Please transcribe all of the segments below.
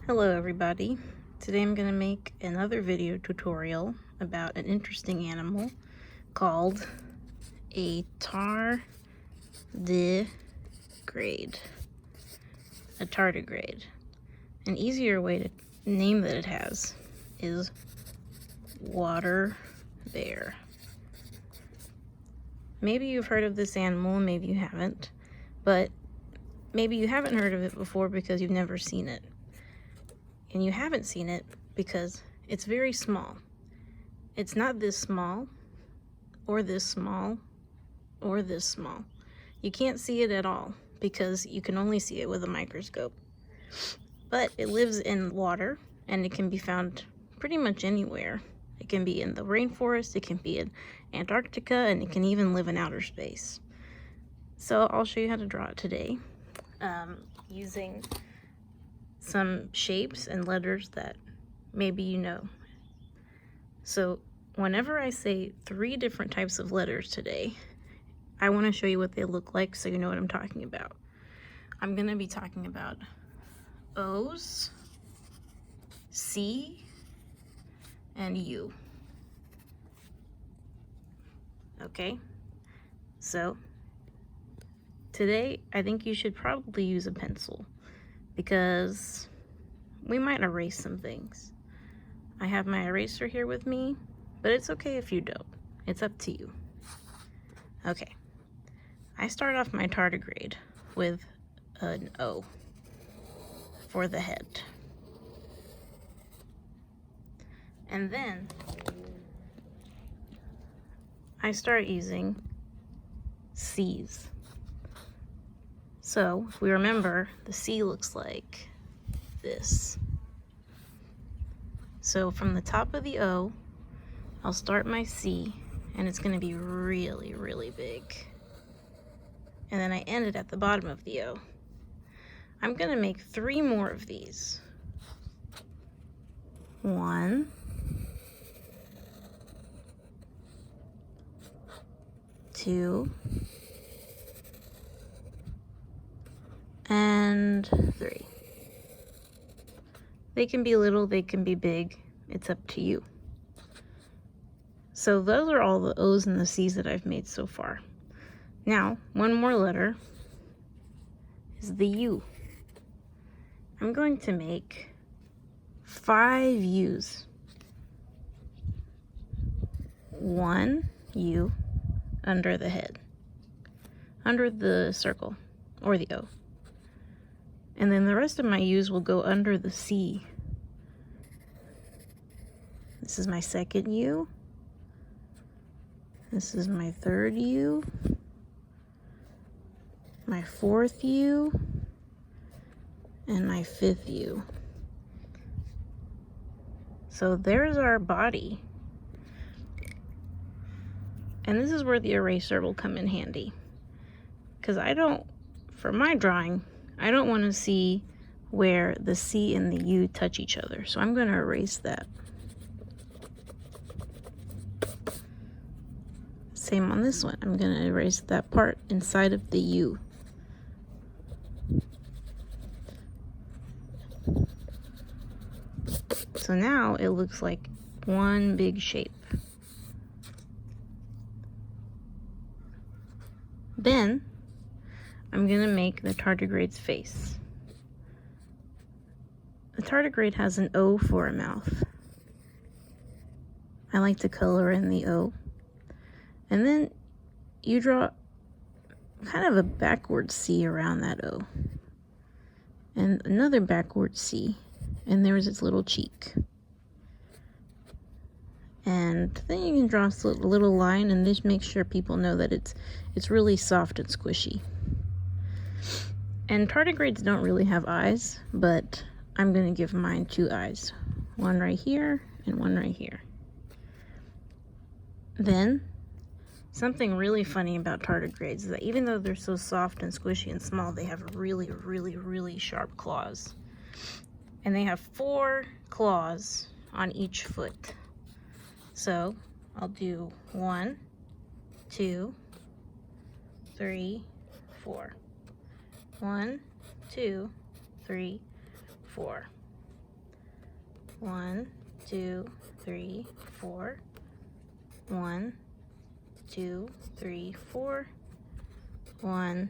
Hello everybody. Today I'm going to make another video tutorial about an interesting animal called a tardigrade. A tardigrade. An easier way to name that it has is water bear. Maybe you've heard of this animal, maybe you haven't, but maybe you haven't heard of it before because you've never seen it. And you haven't seen it because it's very small. It's not this small, or this small, or this small. You can't see it at all because you can only see it with a microscope. But it lives in water and it can be found pretty much anywhere. It can be in the rainforest, it can be in Antarctica, and it can even live in outer space. So I'll show you how to draw it today using some shapes and letters that maybe you know. So whenever I say 3 different types of letters today, I want to show you what they look like so you know what I'm talking about. I'm going to be talking about O's, C, and U. Okay? So today I think you should probably use a pencil because we might erase some things. I have my eraser here with me, but it's okay if you don't. It's up to you. Okay. I start off my tardigrade with an O for the head. And then I start using C's. So if we remember, the C looks like this. So from the top of the O, I'll start my C, and it's going to be really, really big. And then I end it at the bottom of the O. I'm going to make 3 more of these. 1, 2, and 3. They can be little, they can be big. It's up to you. So those are all the O's and the C's that I've made so far. Now, one more letter is the U. I'm going to make 5 U's. 1 U under the head, under the circle, or the O. And then the rest of my U's will go under the C. This is my second U. This is my third U. My fourth U. And my 5th U. So there's our body. And this is where the eraser will come in handy. Because for my drawing, I don't want to see where the C and the U touch each other. So I'm going to erase that. Same on this one. I'm going to erase that part inside of the U. So now it looks like one big shape. Then I'm going to make the tardigrade's face. The tardigrade has an O for a mouth. I like to color in the O. And then you draw kind of a backward C around that O. And another backward C. And there's its little cheek. And then you can draw a little line and just make sure people know that it's really soft and squishy. And tardigrades don't really have eyes, but I'm going to give mine 2 eyes. One right here and one right here. Then, something really funny about tardigrades is that even though they're so soft and squishy and small, they have really, really, really sharp claws. And they have 4 claws on each foot. So I'll do 1, 2, 3, 4. 1, 2, 3, 4. 1, 2, 3, 4. 1, 2, 3, 4. 1,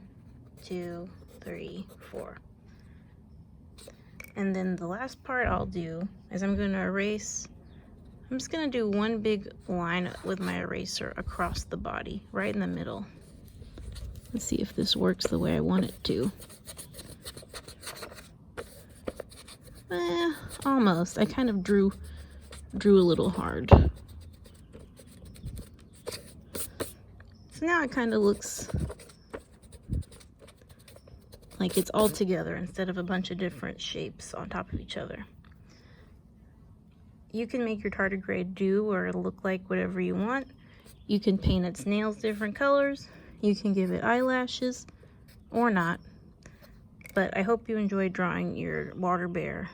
2, 3, 4. And then the last part I'll do is I'm going to erase. I'm just going to do one big line with my eraser across the body, right in the middle. Let's see if this works the way I want it to. Almost. I kind of drew a little hard. So now it kind of looks like it's all together instead of a bunch of different shapes on top of each other. You can make your tardigrade do or look like whatever you want. You can paint its nails different colors. You can give it eyelashes or not. But I hope you enjoyed drawing your water bear